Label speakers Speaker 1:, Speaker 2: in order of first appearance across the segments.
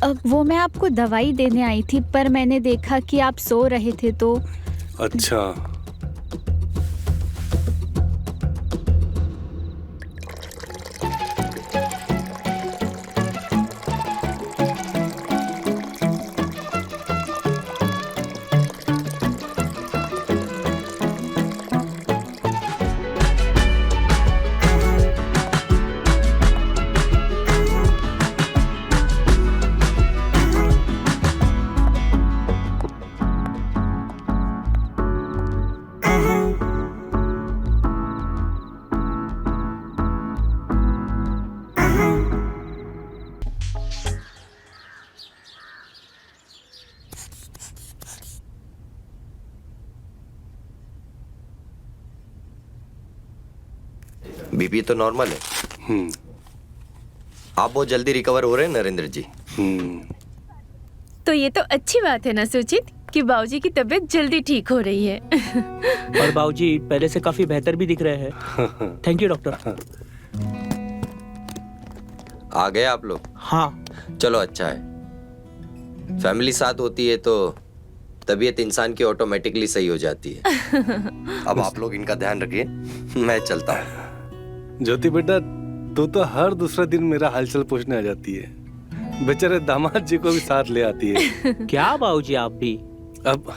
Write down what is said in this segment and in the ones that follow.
Speaker 1: अब वो मैं आपको दवाई देने आई थी, पर मैंने देखा कि आप सो रहे थे तो।
Speaker 2: अच्छा,
Speaker 3: बीपी तो नॉर्मल है। आप बहुत जल्दी रिकवर हो रहे हैं नरेंद्र जी।
Speaker 4: तो ये तो अच्छी बात है ना सुचित कि बाबूजी की तबीयत जल्दी ठीक हो रही है।
Speaker 5: और बाबूजी पहले से काफी बेहतर भी दिख रहे हैं। Thank you doctor.
Speaker 3: आ गए आप लोग?
Speaker 5: हाँ।
Speaker 3: चलो अच्छा है, फैमिली साथ होती है तो तबीयत इंसान की ऑटोमेटिकली सही हो जाती है। अब आप लोग इनका ध्यान रखिए, मैं चलता हूँ।
Speaker 2: ज्योति बेटा, तू तो हर दूसरे दिन मेरा हालचाल पूछने आ जाती है। बेचारे दामाद जी को भी साथ ले आती है।
Speaker 5: क्या बाबूजी आप भी?
Speaker 2: अब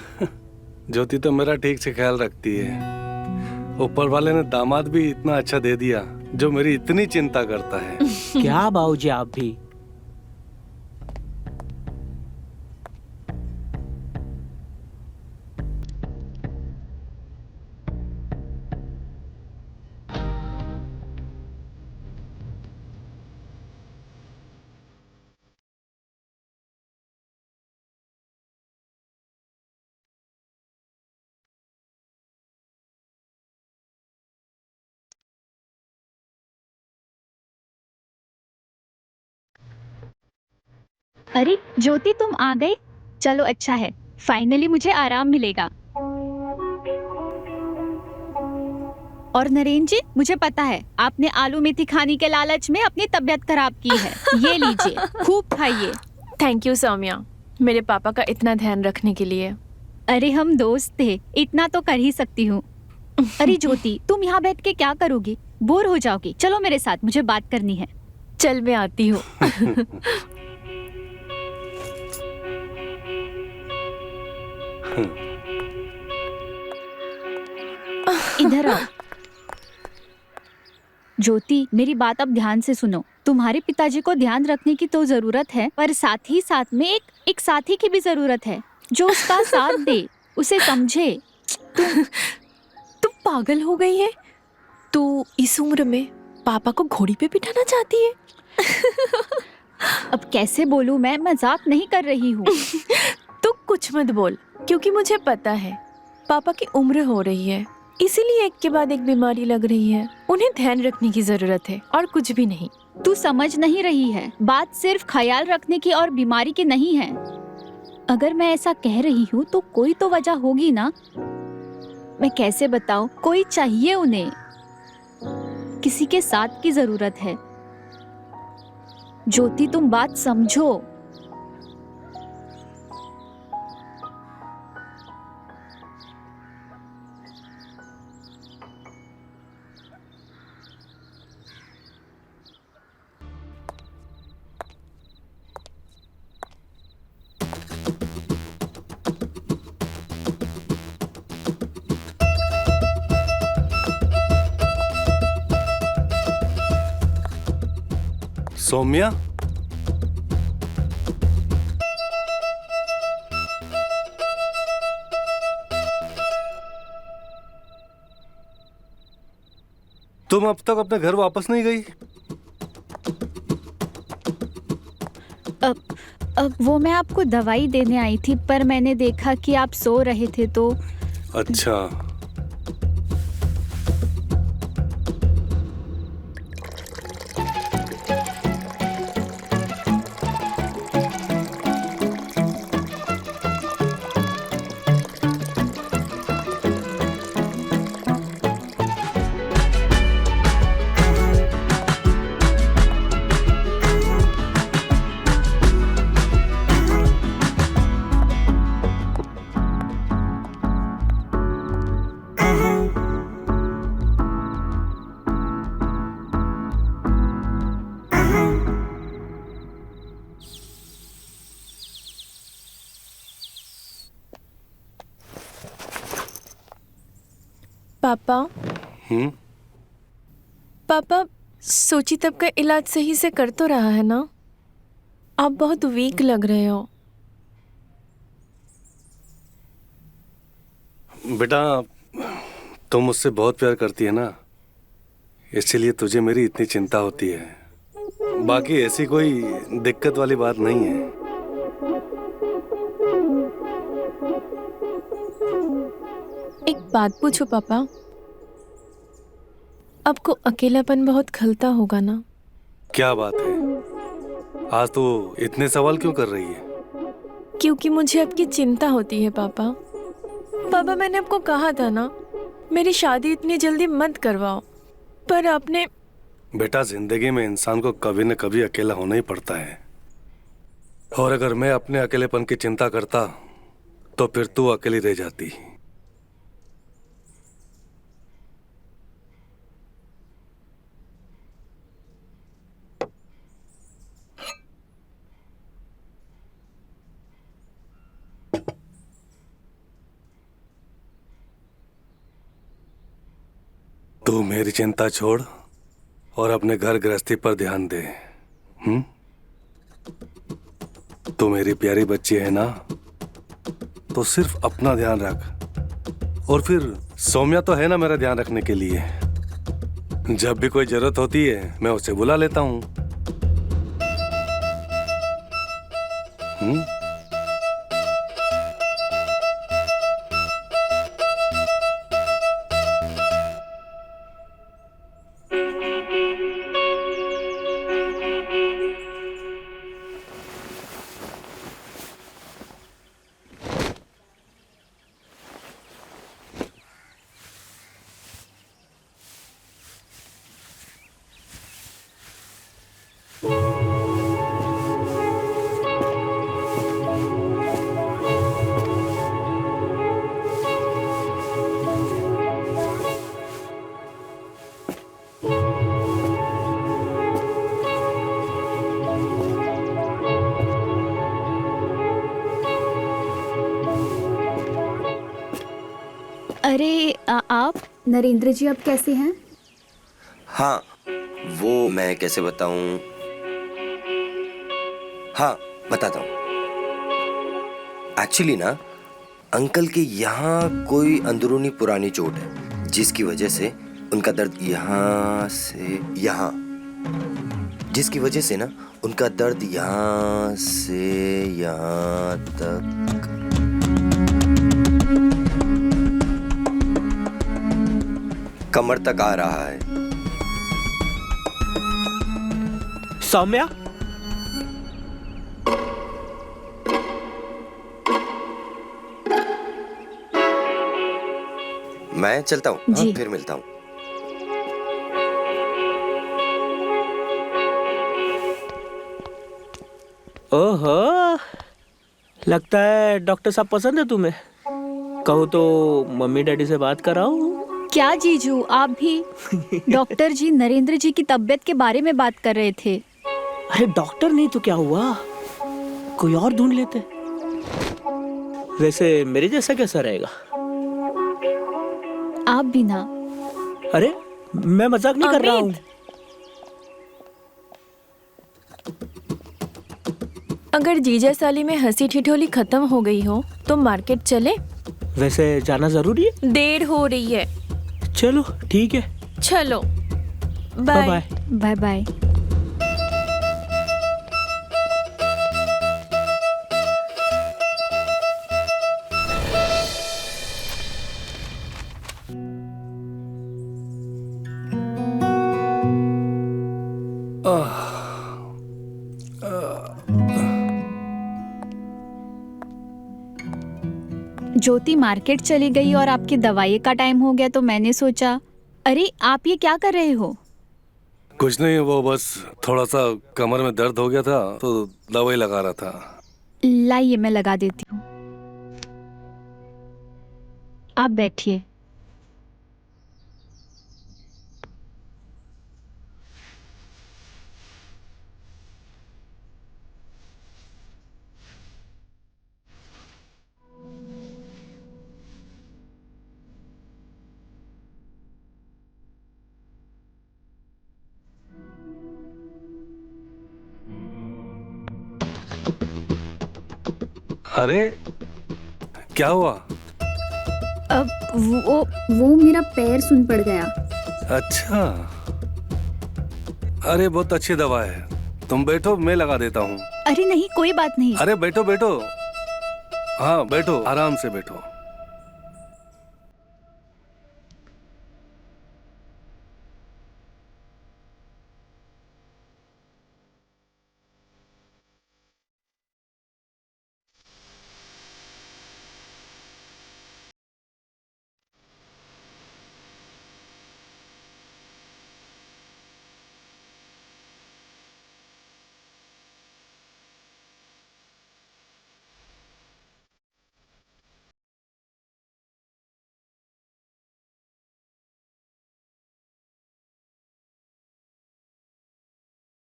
Speaker 2: ज्योति तो मेरा ठीक से ख्याल रखती है। ऊपर वाले ने दामाद भी इतना अच्छा दे दिया जो मेरी इतनी चिंता करता है।
Speaker 5: क्या बाबूजी आप भी?
Speaker 1: अरे ज्योति, तुम आ गए। चलो अच्छा है, फाइनली मुझे आराम मिलेगा। और नरेंद्र जी, मुझे पता है आपने आलू मेथी खाने के लालच में अपनी तबीयत खराब की है। ये लीजिए, खूब खाइए।
Speaker 4: थैंक यू सौम्या, मेरे पापा का इतना ध्यान रखने के लिए।
Speaker 1: अरे हम दोस्त थे, इतना तो कर ही सकती हूँ। अरे ज्योति, तुम यहाँ बैठ के क्या करोगी? बोर हो जाओगी। चलो मेरे साथ, मुझे बात करनी है।
Speaker 4: चल मैं आती हूँ।
Speaker 1: इधर आओ। ज्योति, मेरी बात अब ध्यान से सुनो। तुम्हारे पिताजी को ध्यान रखने की तो जरूरत है, पर साथ ही साथ में एक साथी की भी जरूरत है जो उसका साथ दे, उसे समझे।
Speaker 4: तू पागल हो गई है? तू इस उम्र में पापा को घोड़ी पे बिठाना चाहती है?
Speaker 1: अब कैसे बोलूं, मैं मजाक नहीं कर रही हूँ।
Speaker 4: तू कुछ मत बोल, क्योंकि मुझे पता है पापा की उम्र हो रही है, इसीलिए एक के बाद एक बीमारी लग रही है। उन्हें ध्यान रखने की जरूरत है और कुछ भी नहीं।
Speaker 1: तू समझ नहीं रही है, बात सिर्फ ख्याल रखने की और बीमारी की नहीं है। अगर मैं ऐसा कह रही हूँ तो कोई तो वजह होगी ना। मैं कैसे बताऊं, कोई चाहिए उन्हें, किसी के साथ की जरूरत है। ज्योति, तुम बात समझो।
Speaker 2: सौम्या, तुम अब तक अपने घर वापस नहीं गई?
Speaker 1: अब वो मैं आपको दवाई देने आई थी, पर मैंने देखा कि आप सो रहे थे तो।
Speaker 2: अच्छा,
Speaker 4: पापा,
Speaker 2: हम्म।
Speaker 4: पापा, सोची तब का इलाज सही से कर तो रहा है ना? आप बहुत वीक लग रहे हो।
Speaker 2: बेटा, तुम मुझसे बहुत प्यार करती है ना, इसीलिए तुझे मेरी इतनी चिंता होती है। बाकी ऐसी कोई दिक्कत वाली बात नहीं है।
Speaker 4: एक बात पूछो पापा, आपको अकेलापन बहुत खलता होगा ना?
Speaker 2: क्या बात है, आज तो इतने सवाल क्यों कर रही है?
Speaker 4: क्योंकि मुझे आपकी चिंता होती है पापा। पापा, मैंने आपको कहा था ना, मेरी शादी इतनी जल्दी मत करवाओ, पर आपने।
Speaker 2: बेटा, जिंदगी में इंसान को कभी न कभी अकेला होना ही पड़ता है, और अगर मैं अपने अकेलेपन की चिंता करता तो फिर तू अकेली रह जाती। तू मेरी चिंता छोड़ और अपने घर गृहस्थी पर ध्यान दे। हम्म। तू मेरी प्यारी बच्ची है ना, तो सिर्फ अपना ध्यान रख। और फिर सौम्या तो है ना मेरा ध्यान रखने के लिए। जब भी कोई जरूरत होती है मैं उसे बुला लेता हूँ। हम्म।
Speaker 1: अरे आप नरेंद्र जी अब कैसे हैं?
Speaker 3: हाँ, वो मैं कैसे बताऊं? हाँ, बताता हूँ। एक्चुअली ना, अंकल के यहाँ कोई अंदरूनी पुरानी चोट है, जिसकी वजह से उनका दर्द यहाँ से यहाँ, जिसकी वजह से ना उनका दर्द यहाँ से यहाँ तक कमर तक आ रहा है।
Speaker 5: सौम्या,
Speaker 3: मैं चलता हूँ, हाँ,
Speaker 1: जी।
Speaker 3: फिर मिलता हूँ।
Speaker 5: ओहो, लगता है डॉक्टर साहब पसंद है तुम्हें। कहो तो मम्मी डैडी से बात कराओ।
Speaker 1: क्या जीजू, आप भी? डॉक्टर जी नरेंद्र जी की तबीयत के बारे में बात कर रहे थे।
Speaker 5: अरे डॉक्टर नहीं तो क्या हुआ, कोई और ढूंढ लेते। वैसे मेरे जैसा कैसा रहेगा?
Speaker 1: आप भी ना।
Speaker 5: अरे मैं मजाक नहीं कर रहा हूँ।
Speaker 4: अगर जीजा साली में हंसी ठिठोली खत्म हो गई हो तो मार्केट चले?
Speaker 5: वैसे जाना जरूरी है?
Speaker 4: देर हो रही है।
Speaker 5: चलो ठीक है,
Speaker 4: चलो,
Speaker 5: bye
Speaker 4: bye.
Speaker 5: Bye.
Speaker 1: Bye bye. Jyoti market चली गई और आपकी दवाई का टाइम हो गया, तो मैंने सोचा। अरे आप ये क्या कर रहे हो?
Speaker 2: कुछ नहीं, वो बस थोड़ा सा कमर में दर्द हो गया था तो दवाई लगा रहा था।
Speaker 1: लाइए मैं लगा देती हूँ। आप बैठिए।
Speaker 2: अरे क्या हुआ?
Speaker 6: अब वो मेरा पैर सुन पड़ गया।
Speaker 2: अच्छा, अरे बहुत अच्छी दवा है, तुम बैठो, मैं लगा देता हूँ।
Speaker 1: अरे नहीं, कोई बात नहीं।
Speaker 2: अरे बैठो बैठो, हाँ बैठो, आराम से बैठो।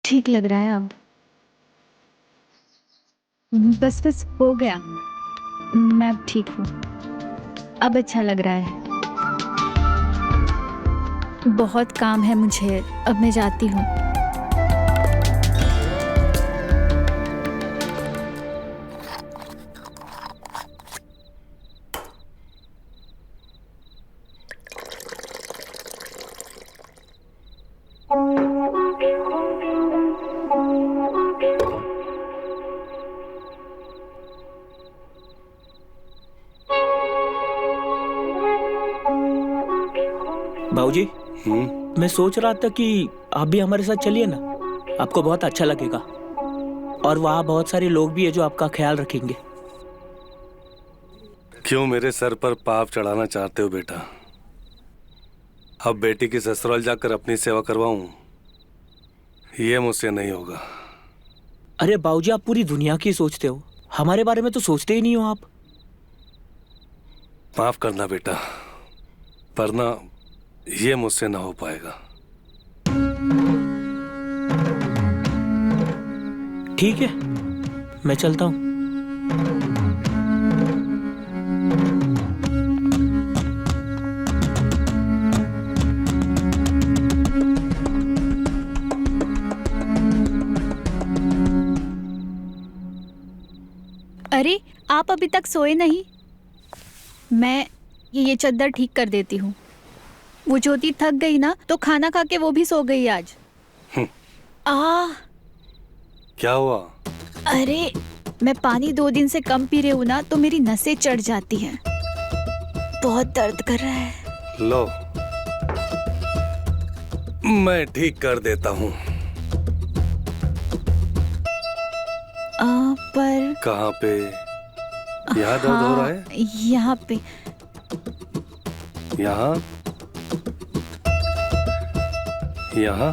Speaker 1: ठीक लग रहा है अब। बस बस हो गया, मैं अब ठीक हूँ, अब अच्छा लग रहा है। बहुत काम है मुझे, अब मैं जाती हूँ।
Speaker 5: बाबूजी,
Speaker 2: हम्म।
Speaker 5: मैं सोच रहा था कि आप भी हमारे साथ चलिए ना, आपको बहुत अच्छा लगेगा। और वहाँ बहुत सारे लोग भी है जो आपका ख्याल रखेंगे।
Speaker 2: क्यों मेरे सर पर पाप चढ़ाना चाहते हो बेटा? अब बेटी की ससुराल जाकर अपनी सेवा करवाऊं, ये मुझसे नहीं होगा।
Speaker 5: अरे बाबूजी, आप पूरी दुनिया की सोचते हो, हमारे बारे में तो सोचते ही नहीं हो आप।
Speaker 2: माफ करना बेटा, पर ना ये मुझसे ना हो पाएगा।
Speaker 5: ठीक है, मैं चलता हूँ।
Speaker 1: अरे आप अभी तक सोए नहीं? मैं ये चद्दर ठीक कर देती हूँ। वो ज्योति थक गई ना, तो खाना खा के वो भी सो गई आज।
Speaker 2: क्या हुआ?
Speaker 1: अरे मैं पानी 2 दिन से कम पी रही हूँ ना, तो मेरी नसें चढ़ जाती हैं, बहुत दर्द कर रहा है।
Speaker 2: लो, मैं ठीक कर देता हूँ।
Speaker 1: पर
Speaker 2: कहाँ पे? यहाँ दर्द हो रहा है?
Speaker 1: यहाँ पे।
Speaker 2: यहाँ? यहाँ?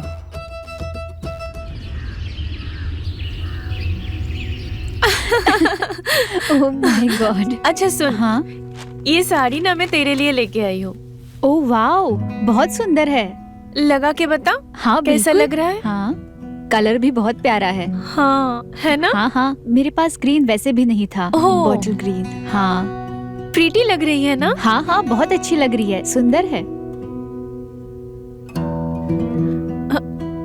Speaker 1: Oh my God.
Speaker 4: अच्छा सुन,
Speaker 1: हाँ,
Speaker 4: ये साड़ी ना मैं तेरे लिए लेके आई हूँ।
Speaker 1: ओह वाओ, बहुत सुंदर है।
Speaker 4: लगा के बता,
Speaker 1: हाँ
Speaker 4: कैसा
Speaker 1: बिल्कुल।
Speaker 4: लग रहा है?
Speaker 1: हाँ, कलर भी बहुत प्यारा है।
Speaker 4: हाँ, है ना?
Speaker 1: हाँ हाँ, मेरे पास ग्रीन वैसे भी नहीं था,
Speaker 4: ओह।
Speaker 1: Bottle green. हाँ
Speaker 4: प्रीटी लग रही है ना?
Speaker 1: हाँ हाँ, बहुत अच्छी लग रही है, सुंदर है।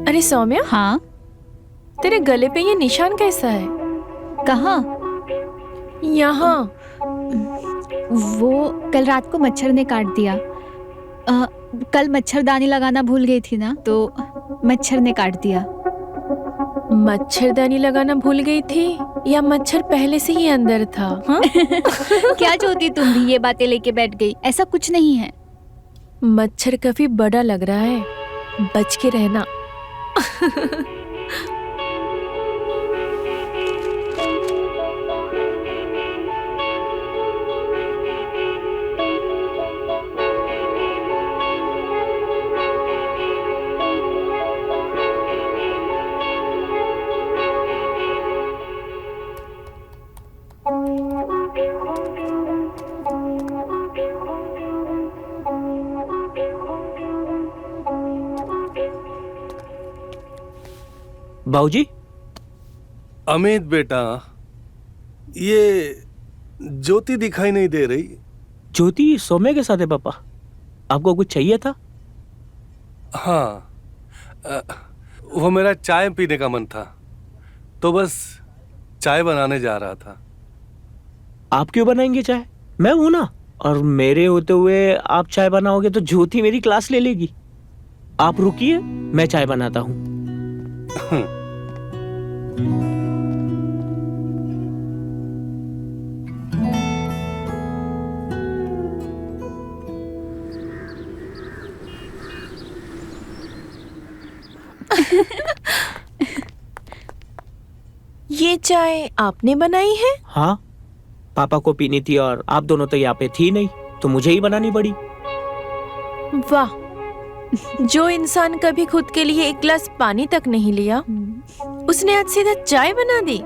Speaker 4: अरे सौम्या,
Speaker 1: हाँ,
Speaker 4: तेरे गले पे ये निशान कैसा है?
Speaker 1: कहाँ?
Speaker 4: यहाँ।
Speaker 1: वो कल रात को मच्छर ने काट दिया। कल मच्छरदानी लगाना भूल गई थी ना, तो मच्छर ने काट दिया।
Speaker 4: मच्छरदानी लगाना भूल गई थी या मच्छर पहले से ही अंदर था? हाँ?
Speaker 1: क्या जोती, तुम भी ये बातें लेके बैठ गई? ऐसा कुछ नहीं है।
Speaker 4: मच्छर काफी बड़ा लग रहा है, बच के रहना।
Speaker 5: बाबूजी,
Speaker 2: अमित बेटा, ये ज्योति दिखाई नहीं दे रही।
Speaker 5: ज्योति सौम्या के साथ है पापा। आपको कुछ चाहिए था?
Speaker 2: हाँ, वो मेरा चाय पीने का मन था, तो बस चाय बनाने जा रहा था।
Speaker 5: आप क्यों बनाएंगे चाय? मैं हूं ना। और मेरे होते हुए आप चाय बनाओगे तो ज्योति मेरी क्लास ले लेगी। आप रुकिए, मैं चाय बनाता हूँ।
Speaker 4: ये चाय आपने बनाई है?
Speaker 5: हाँ, पापा को पीनी थी और आप दोनों तो यहाँ पे थी नहीं, तो मुझे ही बनानी पड़ी।
Speaker 4: वाह, जो इंसान कभी खुद के लिए एक गिलास पानी तक नहीं लिया, उसने आज सीधा चाय बना दी।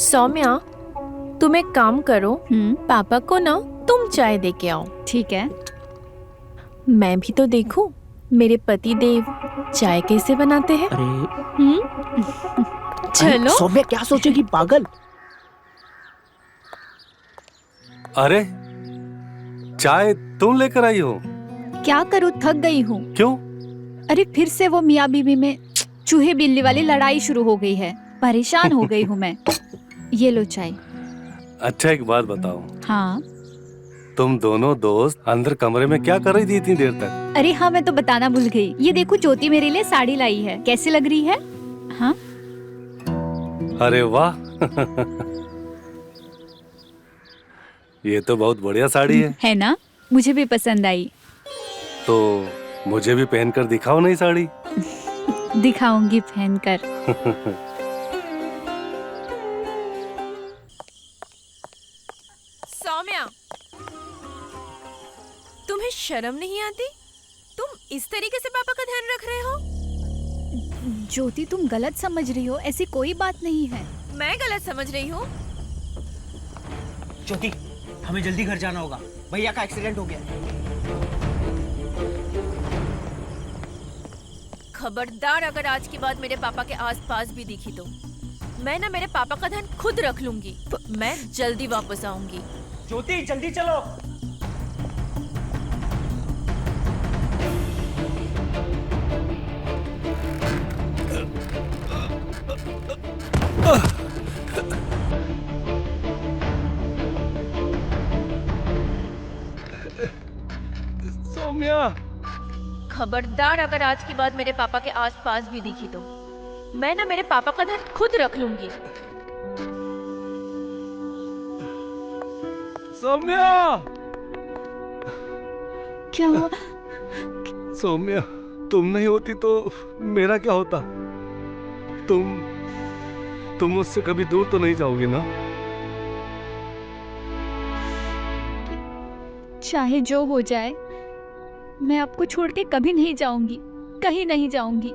Speaker 4: सौम्या, तुम एक काम करो, पापा को ना तुम चाय दे के आओ।
Speaker 1: ठीक है।
Speaker 4: मैं भी तो देखूं मेरे पति देव चाय कैसे बनाते हैं।
Speaker 5: अरे
Speaker 4: चलो।
Speaker 5: सौम्या क्या सोचेगी, पागल।
Speaker 2: अरे चाय तुम लेकर आई हो?
Speaker 1: क्या करूँ, थक गई हूँ।
Speaker 2: क्यों?
Speaker 1: अरे फिर से वो मियाँ बीवी में चूहे बिल्ली वाली लड़ाई शुरू हो गई है। परेशान हो गई हूँ मैं। ये लो चाय।
Speaker 2: अच्छा एक बात बताओ,
Speaker 1: हाँ।
Speaker 2: तुम दोनों दोस्त अंदर कमरे में क्या कर रही थी इतनी देर तक?
Speaker 1: अरे हाँ, मैं तो बताना भूल गई। ये देखो, ज्योति मेरे लिए साड़ी लाई है, कैसी लग रही है? हाँ।
Speaker 2: अरे वाह। ये तो बहुत बढ़िया साड़ी है
Speaker 1: ना? मुझे भी पसंद आई।
Speaker 2: तो मुझे भी पहनकर दिखाओ नई साड़ी।
Speaker 1: दिखाऊंगी पहनकर।
Speaker 4: सौम्या, तुम्हें शर्म नहीं आती? तुम इस तरीके से पापा का ध्यान रख रहे हो?
Speaker 1: ज्योति, तुम गलत समझ रही हो, ऐसी कोई बात नहीं है।
Speaker 4: मैं गलत समझ रही हूँ?
Speaker 7: ज्योति, हमें जल्दी घर जाना होगा, भैया का एक्सीडेंट हो गया।
Speaker 4: खबरदार, अगर आज के बाद मेरे पापा के आसपास भी दिखी तो मैं ना मेरे पापा का ध्यान खुद रख लूंगी। मैं जल्दी वापस आऊंगी।
Speaker 7: ज्योति जल्दी चलो।
Speaker 2: सौम्या,
Speaker 4: खबरदार, अगर आज के बाद मेरे पापा के आसपास भी दिखी तो मैं ना मेरे पापा का ध्यान खुद रख लूंगी।
Speaker 2: सौम्या,
Speaker 1: क्या हुआ?
Speaker 2: सौम्या, तुम नहीं होती तो मेरा क्या होता? तुम मुझसे कभी दूर तो नहीं जाओगी ना?
Speaker 1: चाहे जो हो जाए, मैं आपको छोड़ के कभी नहीं जाऊंगी, कहीं नहीं जाऊंगी।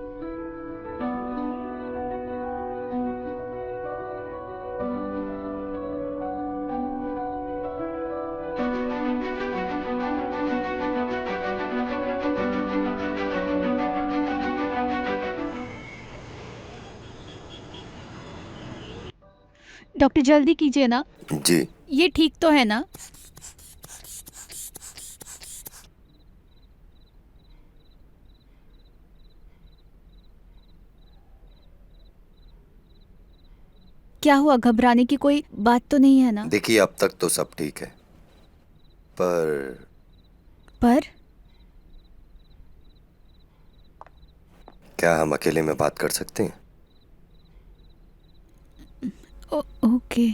Speaker 1: डॉक्टर, जल्दी कीजिए ना।
Speaker 3: जी।
Speaker 1: ये ठीक तो है ना? क्या हुआ, घबराने की कोई बात तो नहीं है ना?
Speaker 3: देखिए अब तक तो सब ठीक है, पर क्या हम अकेले में बात कर सकते हैं?
Speaker 1: ओके।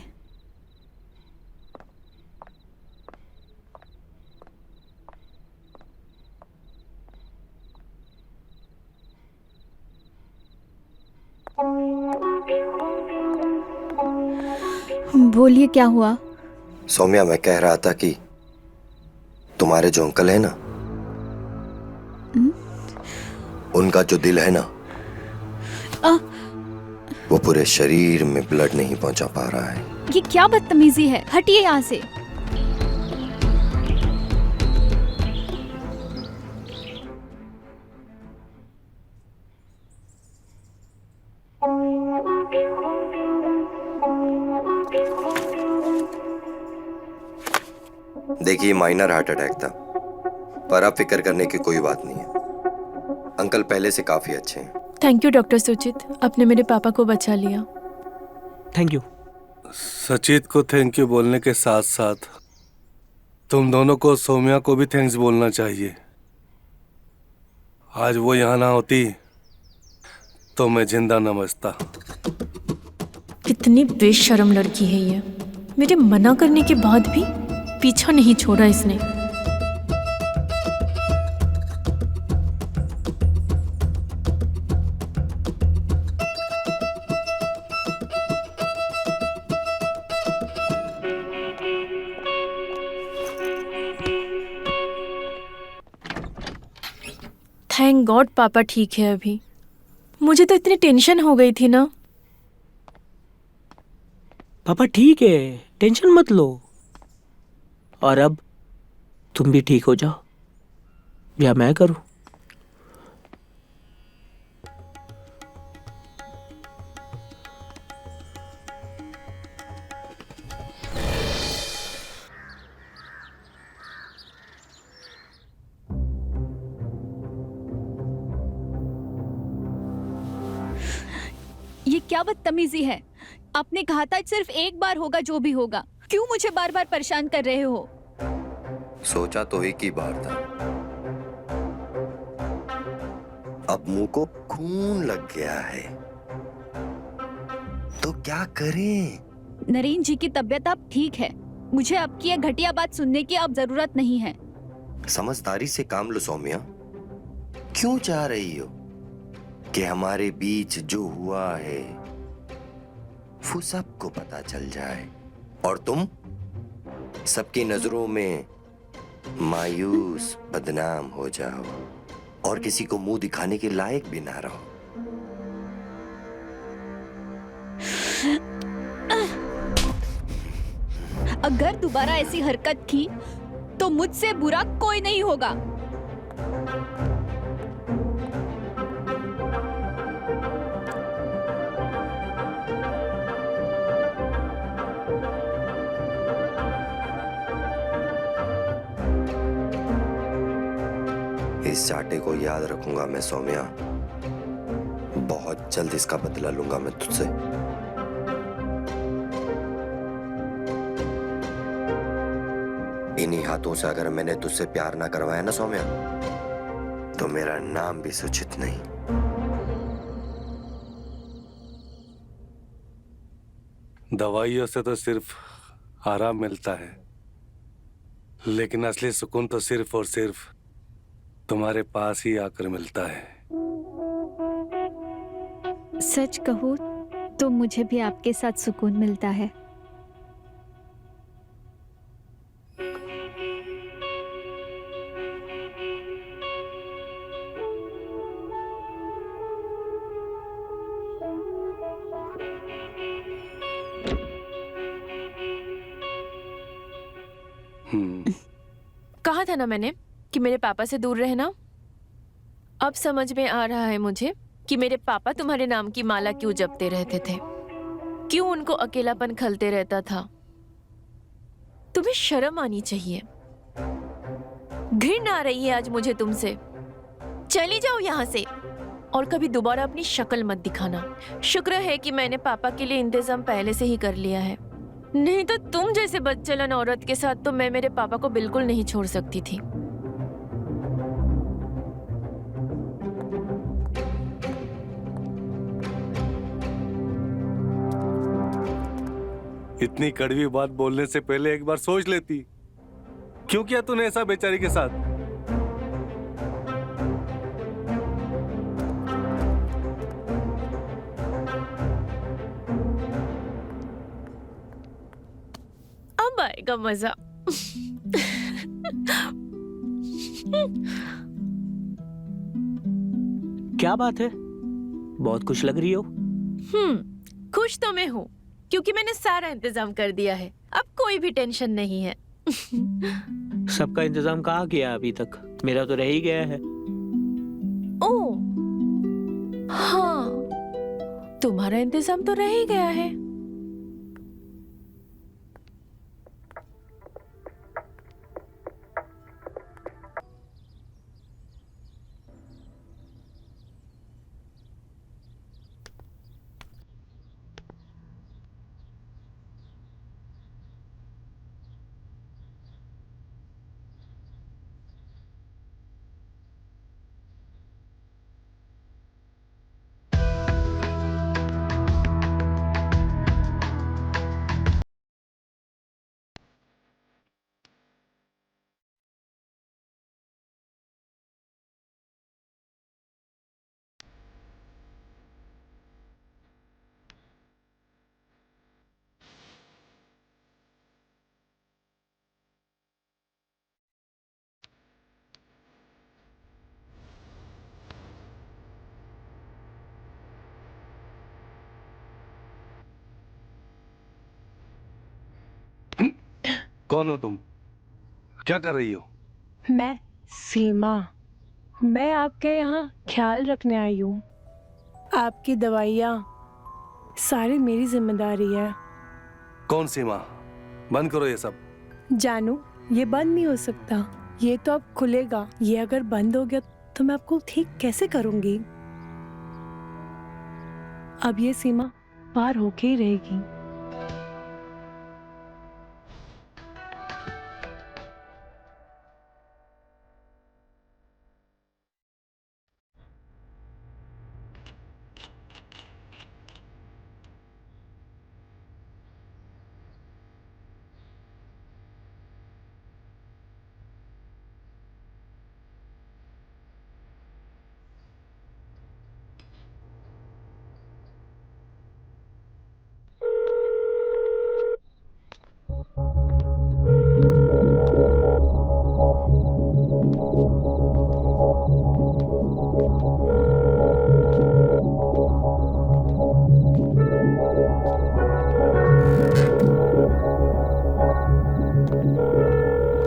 Speaker 1: बोलिए, क्या हुआ?
Speaker 3: सौम्या, मैं कह रहा था कि तुम्हारे जो अंकल है ना, उनका जो दिल है ना, वो पूरे शरीर में ब्लड नहीं पहुंचा पा रहा है।
Speaker 1: ये क्या बदतमीजी है? हटिए यहाँ से।
Speaker 3: देखिए माइनर हार्ट अटैक था, पर अब फिक्र करने की कोई बात नहीं है। अंकल पहले से काफी अच्छे हैं।
Speaker 4: थैंक यू डॉक्टर सुचित, आपने मेरे पापा को बचा लिया।
Speaker 5: Thank you.
Speaker 2: सचित को थैंक यू बोलने के साथ साथ तुम दोनों को सौम्या को भी थैंक्स बोलना चाहिए। आज वो यहाँ ना होती तो मैं जिंदा न बचता।
Speaker 4: कितनी बेशर्म लड़की है ये। मेरे मना करने के बाद भी पीछा नहीं छोड़ा इसने। थैंक गॉड पापा ठीक है अभी। मुझे तो इतनी टेंशन हो गई थी ना।
Speaker 5: पापा ठीक है, टेंशन मत लो। और अब तुम भी ठीक हो जाओ या मैं करूं?
Speaker 1: ये क्या बदतमीजी है। आपने कहा था सिर्फ एक बार होगा जो भी होगा, क्यों मुझे बार बार परेशान कर रहे हो?
Speaker 3: सोचा तो एक ही बार था, अब मुंह को खून लग गया है तो क्या करें?
Speaker 1: नरेन जी की तबीयत अब ठीक है। मुझे आपकी यह घटिया बात सुनने की अब जरूरत नहीं है।
Speaker 3: समझदारी से काम लो सौम्या। क्यों चाह रही हो कि हमारे बीच जो हुआ है वो सबको पता चल जाए और तुम सबकी नजरों में मायूस बदनाम हो जाओ और किसी को मुंह दिखाने के लायक भी ना रहो?
Speaker 1: अगर दोबारा ऐसी हरकत की तो मुझसे बुरा कोई नहीं होगा।
Speaker 3: इस चाटे को याद रखूंगा मैं सौम्या। बहुत जल्द इसका बदला लूंगा मैं तुझसे। इन्हीं हाथों से अगर मैंने तुझसे प्यार ना करवाया ना सौम्या, तो मेरा नाम भी सुचित नहीं।
Speaker 2: दवाइयों से तो सिर्फ आराम मिलता है, लेकिन असली सुकून तो सिर्फ और सिर्फ तुम्हारे पास ही आकर मिलता है।
Speaker 1: सच कहूँ तो मुझे भी आपके साथ सुकून मिलता है।
Speaker 4: कहा था ना मैंने कि मेरे पापा से दूर रहना। अब समझ में आ रहा है मुझे कि मेरे पापा तुम्हारे नाम की माला क्यों जपते रहते थे, क्यों उनको अकेलापन खलते रहता था। तुम्हें शर्म आनी चाहिए। घृणा आ रही है आज मुझे तुमसे। चली जाओ यहाँ से और कभी दोबारा अपनी शक्ल मत दिखाना। शुक्र है कि मैंने पापा के लिए इंतजाम पहले से ही कर लिया है, नहीं तो तुम जैसे बदचलन औरत के साथ तो मैं मेरे पापा को बिल्कुल नहीं छोड़ सकती थी।
Speaker 2: इतनी कड़वी बात बोलने से पहले एक बार सोच लेती। क्यों किया तूने ऐसा बेचारी के साथ?
Speaker 4: अब आएगा मजा।
Speaker 5: क्या बात है, बहुत खुश लग रही हो।
Speaker 4: खुश तो मैं हूँ क्योंकि मैंने सारा इंतजाम कर दिया है। अब कोई भी टेंशन नहीं है।
Speaker 5: सबका इंतजाम कहाँ किया अभी तक? मेरा तो रह ही गया है।
Speaker 4: ओ हाँ, तुम्हारा इंतजाम तो रह ही गया है।
Speaker 2: कौन हो तुम? क्या कर रही हो?
Speaker 8: मैं सीमा। मैं आपके यहाँ ख्याल रखने आई हूँ। आपकी दवाइयाँ सारी मेरी जिम्मेदारी है।
Speaker 2: कौन सी माँ? बंद करो ये सब।
Speaker 8: जानू, ये बंद नहीं हो सकता। ये तो अब खुलेगा। ये अगर बंद हो गया तो मैं आपको ठीक कैसे करूँगी? अब ये सीमा पार होके ही रहेगी।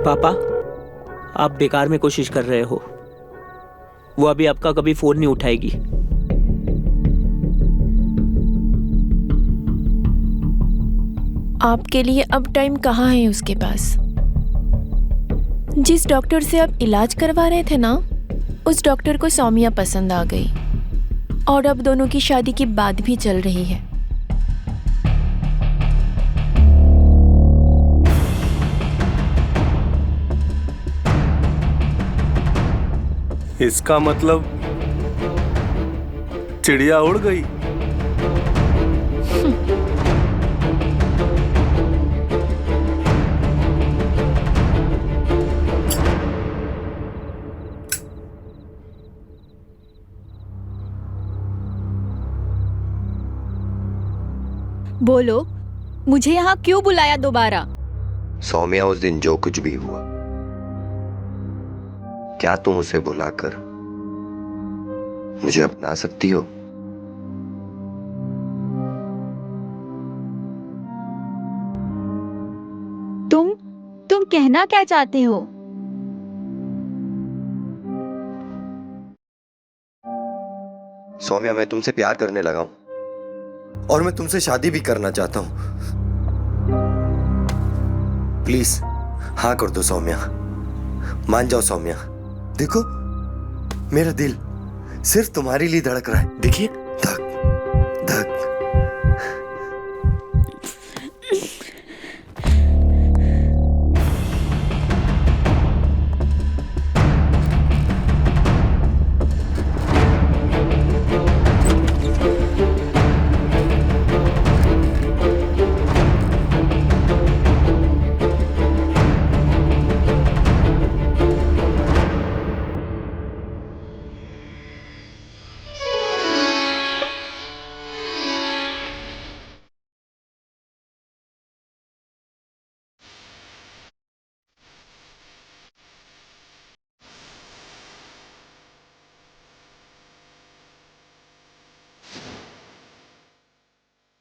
Speaker 5: पापा, आप बेकार में कोशिश कर रहे हो। वो अभी आपका कभी फोन नहीं उठाएगी।
Speaker 4: आपके लिए अब टाइम कहाँ है उसके पास? जिस डॉक्टर से आप इलाज करवा रहे थे ना, उस डॉक्टर को सौम्या पसंद आ गई और अब दोनों की शादी की बात भी चल रही है।
Speaker 2: इसका मतलब चिड़िया उड़ गई।
Speaker 1: बोलो, मुझे यहाँ क्यों बुलाया दोबारा?
Speaker 3: सौम्या, उस दिन जो कुछ भी हुआ, क्या तुम उसे बुलाकर मुझे अपना सकती हो?
Speaker 1: तुम कहना क्या चाहते हो?
Speaker 3: सौम्या, मैं तुमसे प्यार करने लगा हूं और मैं तुमसे शादी भी करना चाहता हूं। प्लीज हाँ कर दो सौम्या। मान जाओ सौम्या। देखो, मेरा दिल सिर्फ तुम्हारे लिए धड़क रहा है। देखिए, धक धक।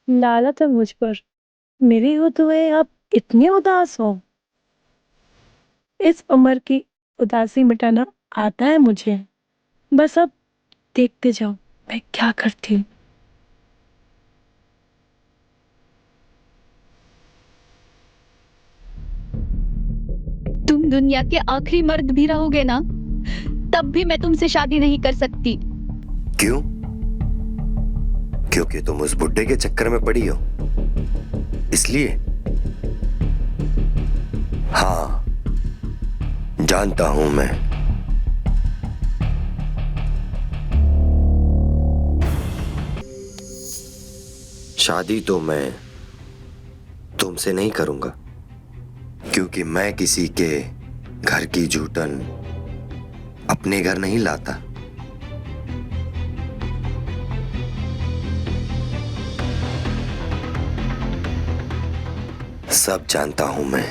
Speaker 8: लालत है मुझ पर। मेरे होते हुए आप इतने उदास हो? इस उम्र की उदासी मिटाना आता है मुझे। बस अब देखते जाओ मैं क्या करती हूँ।
Speaker 1: तुम दुनिया के आखिरी मर्द भी रहोगे ना, तब भी मैं तुमसे शादी नहीं कर सकती।
Speaker 3: क्यों? क्योंकि तुम उस बुड्ढे के चक्कर में पड़ी हो, इसलिए? हाँ, जानता हूं मैं। शादी तो मैं तुमसे नहीं करूंगा, क्योंकि मैं किसी के घर की जूठन अपने घर नहीं लाता। सब जानता हूं मैं।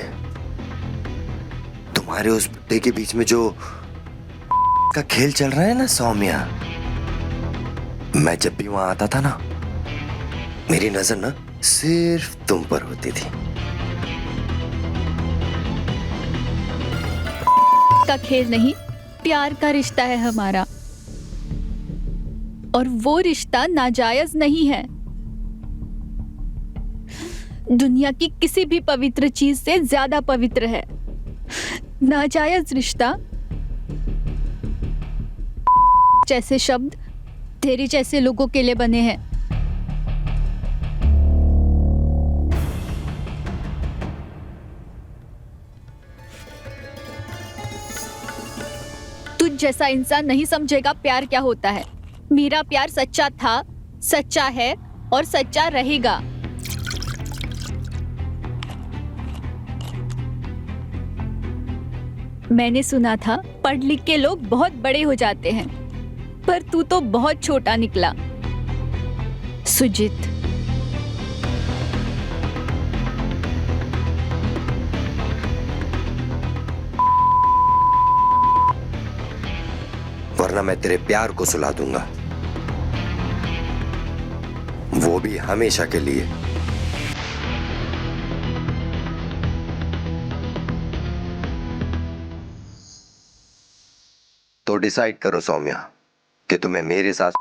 Speaker 3: तुम्हारे उस बुड्ढे के बीच में जो का खेल चल रहा है ना सौम्या, मैं जब भी वहां आता था ना, मेरी नजर ना सिर्फ तुम पर होती थी।
Speaker 1: का खेल नहीं, प्यार का रिश्ता है हमारा। और वो रिश्ता नाजायज नहीं है। दुनिया की किसी भी पवित्र चीज से ज्यादा पवित्र है। नाजायज रिश्ता जैसे शब्द तेरे जैसे लोगों के लिए बने हैं। तुझ जैसा इंसान नहीं समझेगा प्यार क्या होता है। मेरा प्यार सच्चा था, सच्चा है और सच्चा रहेगा। मैंने सुना था पढ़ लिख के लोग बहुत बड़े हो जाते हैं, पर तू तो बहुत छोटा निकला सुजीत।
Speaker 3: वरना मैं तेरे प्यार को सुला दूंगा, वो भी हमेशा के लिए। तो डिसाइड करो सौम्या कि तुम्हें मेरे साथ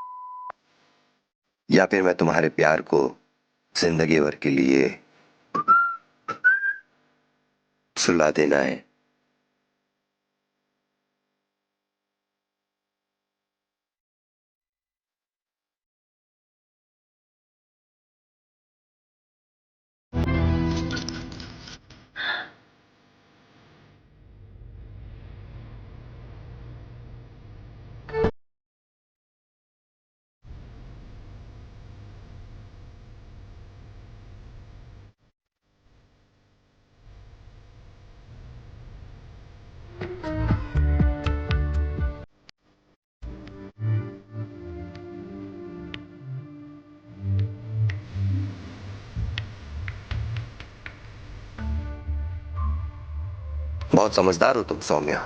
Speaker 3: या फिर मैं तुम्हारे प्यार को जिंदगी भर के लिए सुला देना है। बहुत समझदार हो तुम सौम्या।